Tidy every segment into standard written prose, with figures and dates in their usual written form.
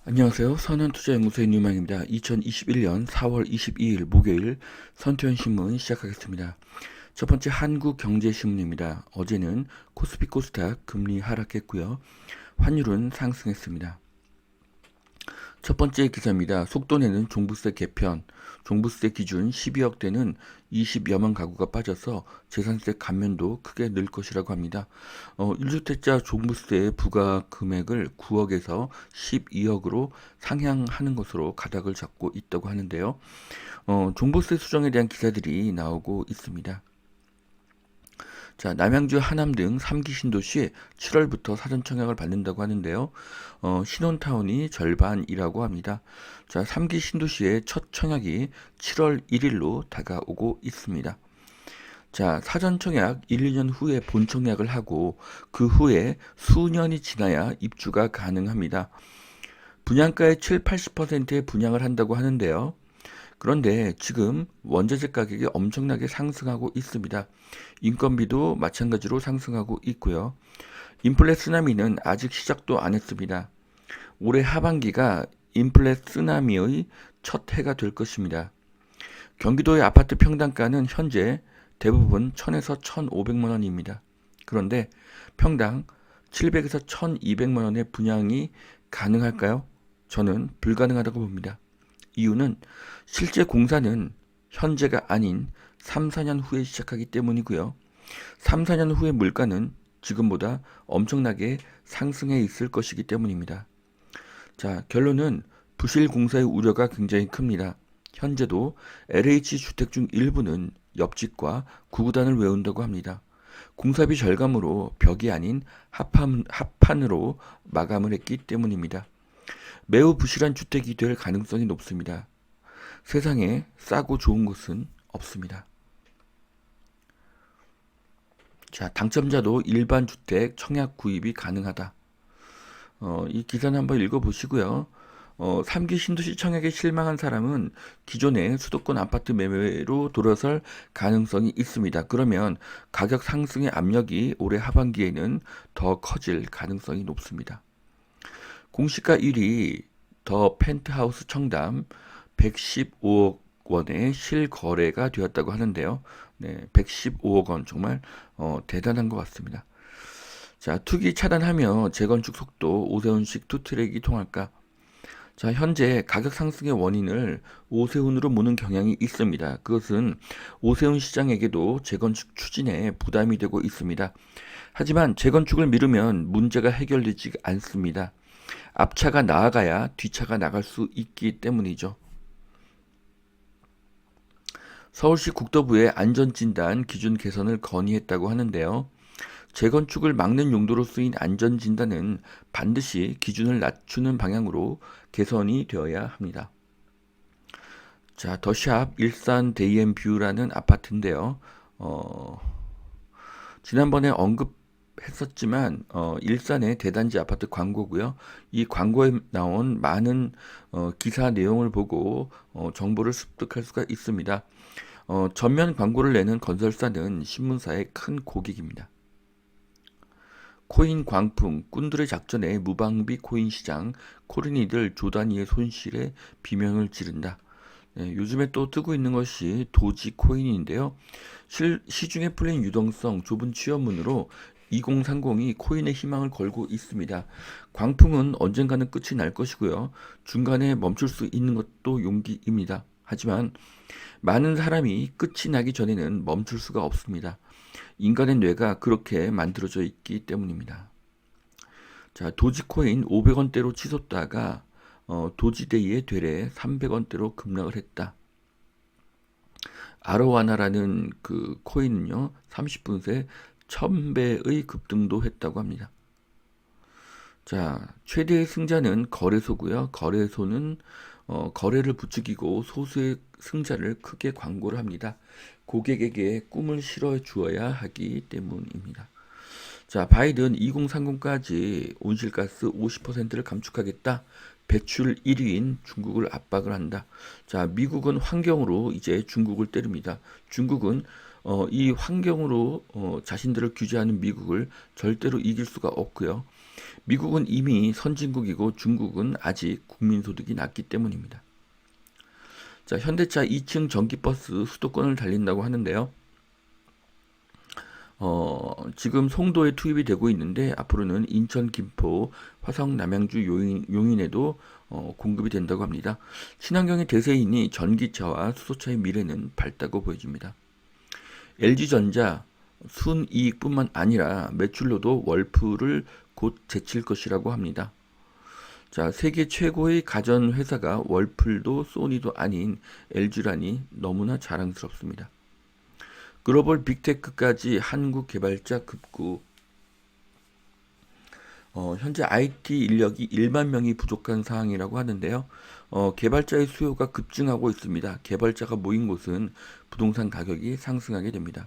안녕하세요. 선현투자연구소의 뉴망입니다. 2021년 4월 22일 목요일 선투연신문 시작하겠습니다. 첫 번째 한국경제신문입니다. 어제는 코스피 코스닥 금리 하락했고요. 환율은 상승했습니다. 첫 번째 기사입니다. 속도내는 종부세 개편, 종부세 기준 12억대는 20여만 가구가 빠져서 재산세 감면도 크게 늘 것이라고 합니다. 1주택자 종부세 부과 금액을 9억에서 12억으로 상향하는 것으로 가닥을 잡고 있다고 하는데요. 종부세 수정에 대한 기사들이 나오고 있습니다. 자, 남양주, 하남 등 3기 신도시 7월부터 사전 청약을 받는다고 하는데요. 신혼타운이 절반이라고 합니다. 자, 3기 신도시의 첫 청약이 7월 1일로 다가오고 있습니다. 자, 사전 청약 1, 2년 후에 본 청약을 하고 그 후에 수년이 지나야 입주가 가능합니다. 분양가의 7, 80%의 분양을 한다고 하는데요. 그런데 지금 원자재 가격이 엄청나게 상승하고 있습니다. 인건비도 마찬가지로 상승하고 있고요. 인플레 쓰나미는 아직 시작도 안 했습니다. 올해 하반기가 인플레 쓰나미의 첫 해가 될 것입니다. 경기도의 아파트 평당가는 현재 대부분 1000에서 1500만 원입니다. 그런데 평당 700에서 1200만 원의 분양이 가능할까요? 저는 불가능하다고 봅니다. 이유는 실제 공사는 현재가 아닌 3, 4년 후에 시작하기 때문이고요. 3, 4년 후의 물가는 지금보다 엄청나게 상승해 있을 것이기 때문입니다. 자, 결론은 부실 공사의 우려가 굉장히 큽니다. 현재도 LH 주택 중 일부는 옆집과 구구단을 외운다고 합니다. 공사비 절감으로 벽이 아닌 합판으로 마감을 했기 때문입니다. 매우 부실한 주택이 될 가능성이 높습니다. 세상에 싸고 좋은 곳은 없습니다. 자, 당첨자도 일반 주택 청약 구입이 가능하다. 이 기사는 한번 읽어보시고요. 3기 신도시 청약에 실망한 사람은 기존의 수도권 아파트 매매로 돌아설 가능성이 있습니다. 그러면 가격 상승의 압력이 올해 하반기에는 더 커질 가능성이 높습니다. 공시가 1위 더 펜트하우스 청담 115억 원의 실거래가 되었다고 하는데요. 네, 115억 원 정말 대단한 것 같습니다. 자, 투기 차단하며 재건축 속도 오세훈식 투트랙이 통할까? 자, 현재 가격 상승의 원인을 오세훈으로 모는 경향이 있습니다. 그것은 오세훈 시장에게도 재건축 추진에 부담이 되고 있습니다. 하지만 재건축을 미루면 문제가 해결되지 않습니다. 앞차가 나아가야 뒤차가 나갈 수 있기 때문이죠. 서울시 국토부의 안전진단 기준 개선을 건의했다고 하는데요. 재건축을 막는 용도로 쓰인 안전진단은 반드시 기준을 낮추는 방향으로 개선이 되어야 합니다. 자, 더샵 일산 데이앤뷰라는 아파트인데요. 지난번에 언급했었지만 일산의 대단지 아파트 광고고요. 이 광고에 나온 많은 기사 내용을 보고 정보를 습득할 수가 있습니다. 전면 광고를 내는 건설사는 신문사의 큰 고객입니다. 코인 광풍, 꾼들의 작전에 무방비 코인 시장, 코린이들 조단위의 손실에 비명을 지른다. 네, 요즘에 또 뜨고 있는 것이 도지 코인인데요. 시중에 풀린 유동성 좁은 취업문으로 2030이 코인의 희망을 걸고 있습니다. 광풍은 언젠가는 끝이 날 것이고요. 중간에 멈출 수 있는 것도 용기입니다. 하지만 많은 사람이 끝이 나기 전에는 멈출 수가 없습니다. 인간의 뇌가 그렇게 만들어져 있기 때문입니다. 자, 도지코인 500원대로 치솟다가 도지데이에 되레 300원대로 급락을 했다. 아로와나라는 그 코인은요, 30분 새 1000배의 급등도 했다고 합니다. 자, 최대의 승자는 거래소고요. 거래소는 거래를 부추기고 소수의 승자를 크게 광고를 합니다. 고객에게 꿈을 실어 주어야 하기 때문입니다. 자, 바이든 2030까지 온실가스 50%를 감축하겠다. 배출 1위인 중국을 압박을 한다. 자, 미국은 환경으로 이제 중국을 때립니다. 중국은 이 환경으로 자신들을 규제하는 미국을 절대로 이길 수가 없고요. 미국은 이미 선진국이고 중국은 아직 국민소득이 낮기 때문입니다. 자, 현대차 2층 전기버스 수도권을 달린다고 하는데요. 지금 송도에 투입이 되고 있는데 앞으로는 인천, 김포, 화성, 남양주, 용인에도 공급이 된다고 합니다. 친환경의 대세이니 전기차와 수소차의 미래는 밝다고 보여집니다. LG전자 순이익뿐만 아니라 매출로도 월풀을 곧 제칠 것이라고 합니다. 자, 세계 최고의 가전회사가 월풀도 소니도 아닌 LG라니 너무나 자랑스럽습니다. 글로벌 빅테크까지 한국 개발자 급구. 현재 IT 인력이 1만 명이 부족한 상황이라고 하는데요. 개발자의 수요가 급증하고 있습니다. 개발자가 모인 곳은 부동산 가격이 상승하게 됩니다.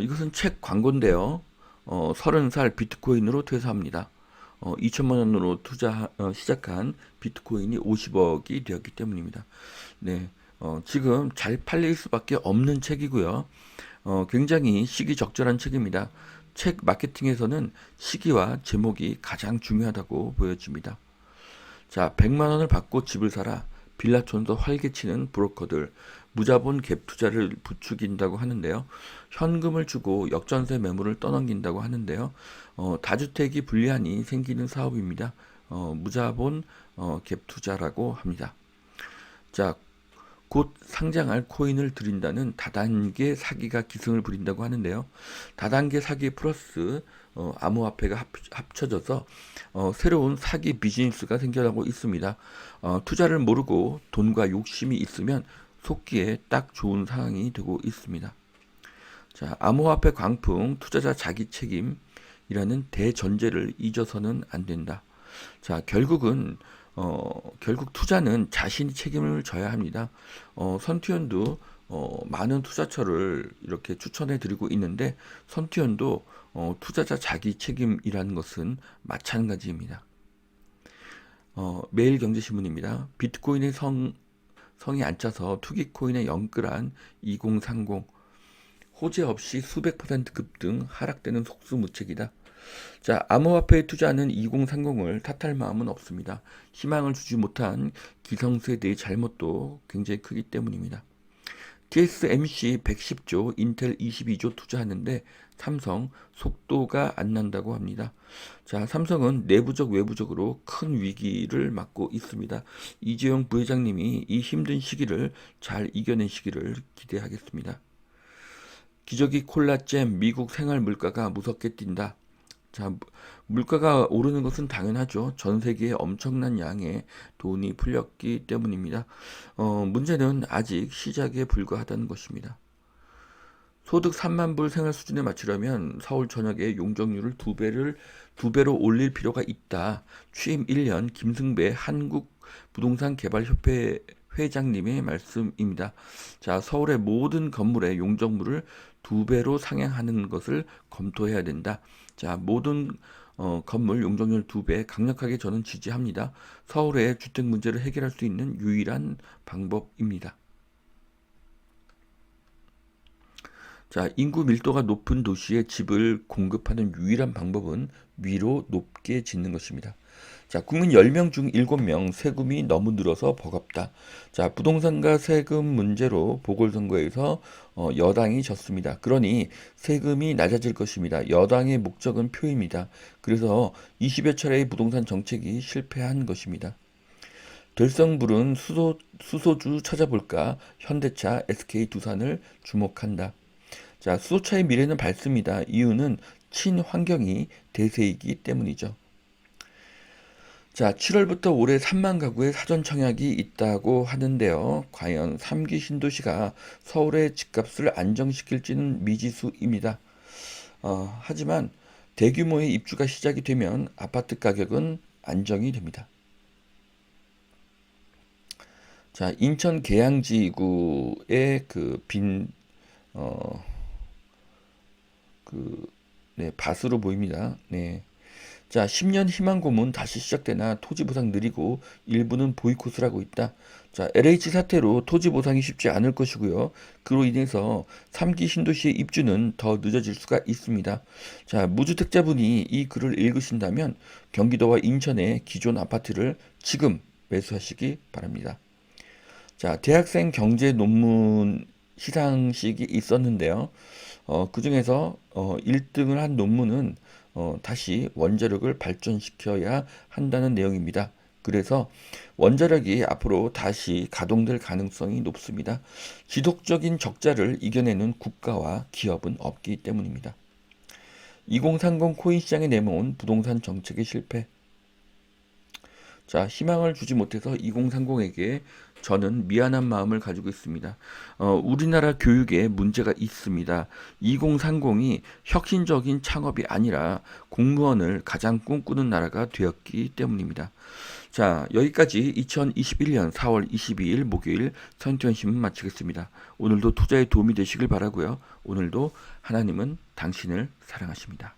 이것은 책 광고인데요. 30살 비트코인으로 퇴사합니다. 2천만 원으로 시작한 비트코인이 50억이 되었기 때문입니다. 네, 지금 잘 팔릴 수밖에 없는 책이고요. 굉장히 시기적절한 책입니다. 책 마케팅에서는 시기와 제목이 가장 중요하다고 보여집니다. 자, 100만 원을 받고 집을 사라. 빌라촌도 활개치는 브로커들, 무자본 갭 투자를 부추긴다고 하는데요. 현금을 주고 역전세 매물을 떠넘긴다고 하는데요. 다주택이 불리하니 생기는 사업입니다. 무자본 갭 투자라고 합니다. 자, 곧 상장할 코인을 드린다는 다단계 사기가 기승을 부린다고 하는데요. 다단계 사기 플러스 암호화폐가 합쳐져서 새로운 사기 비즈니스가 생겨나고 있습니다. 투자를 모르고 돈과 욕심이 있으면 속기에 딱 좋은 상황이 되고 있습니다. 자, 암호화폐 광풍, 투자자 자기 책임이라는 대전제를 잊어서는 안 된다. 자, 결국 투자는 자신이 책임을 져야 합니다. 선투연도 많은 투자처를 이렇게 추천해 드리고 있는데 선투연도 투자자 자기 책임이라는 것은 마찬가지입니다. 매일경제신문입니다. 비트코인의 성이 안 차서 투기코인의 영끌한 2030 호재 없이 수백 % 급등 하락되는 속수무책이다. 자, 암호화폐에 투자하는 2030을 탓할 마음은 없습니다. 희망을 주지 못한 기성세대의 잘못도 굉장히 크기 때문입니다. TSMC 110조, 인텔 22조 투자하는데 삼성 속도가 안 난다고 합니다. 자, 삼성은 내부적 외부적으로 큰 위기를 맞고 있습니다. 이재용 부회장님이 이 힘든 시기를 잘 이겨내시기를 기대하겠습니다. 기저귀 콜라잼 미국 생활 물가가 무섭게 뛴다. 자, 물가가 오르는 것은 당연하죠. 전 세계에 엄청난 양의 돈이 풀렸기 때문입니다. 문제는 아직 시작에 불과하다는 것입니다. 소득 3만 불 생활 수준에 맞추려면 서울 전역의 용적률을 두 배로 올릴 필요가 있다. 취임 1년 김승배 한국부동산개발협회 회장님의 말씀입니다. 자, 서울의 모든 건물의 용적률을 2배로 상향하는 것을 검토해야 된다. 자, 모든 건물 용적률 2배 강력하게 저는 지지합니다. 서울의 주택 문제를 해결할 수 있는 유일한 방법입니다. 자, 인구 밀도가 높은 도시에 집을 공급하는 유일한 방법은 위로 높게 짓는 것입니다. 자, 국민 10명 중 7명 세금이 너무 늘어서 버겁다. 자, 부동산과 세금 문제로 보궐선거에서 여당이 졌습니다. 그러니 세금이 낮아질 것입니다. 여당의 목적은 표입니다. 그래서 20여 차례의 부동산 정책이 실패한 것입니다. 될성부른 수소주 찾아볼까? 현대차, SK 두산을 주목한다. 자, 수소차의 미래는 밝습니다. 이유는 친환경이 대세이기 때문이죠. 자, 7월부터 올해 3만 가구의 사전 청약이 있다고 하는데요. 과연 3기 신도시가 서울의 집값을 안정시킬지는 미지수입니다. 하지만 대규모의 입주가 시작이 되면 아파트 가격은 안정이 됩니다. 자, 인천 계양지구의 네, 밭으로 보입니다. 네. 자, 10년 희망 고문 다시 시작되나 토지 보상 느리고 일부는 보이콧을 하고 있다. 자, LH 사태로 토지 보상이 쉽지 않을 것이고요. 그로 인해서 3기 신도시의 입주는 더 늦어질 수가 있습니다. 자, 무주택자분이 이 글을 읽으신다면 경기도와 인천의 기존 아파트를 지금 매수하시기 바랍니다. 자, 대학생 경제 논문 시상식이 있었는데요. 그 중에서 1등을 한 논문은 다시 원자력을 발전시켜야 한다는 내용입니다. 그래서 원자력이 앞으로 다시 가동될 가능성이 높습니다. 지속적인 적자를 이겨내는 국가와 기업은 없기 때문입니다. 2030 코인 시장에 내모은 부동산 정책의 실패. 자, 희망을 주지 못해서 2030에게 저는 미안한 마음을 가지고 있습니다. 우리나라 교육에 문제가 있습니다. 2030이 혁신적인 창업이 아니라 공무원을 가장 꿈꾸는 나라가 되었기 때문입니다. 자, 여기까지 2021년 4월 22일 목요일 선투현신문 마치겠습니다. 오늘도 투자에 도움이 되시길 바라고요. 오늘도 하나님은 당신을 사랑하십니다.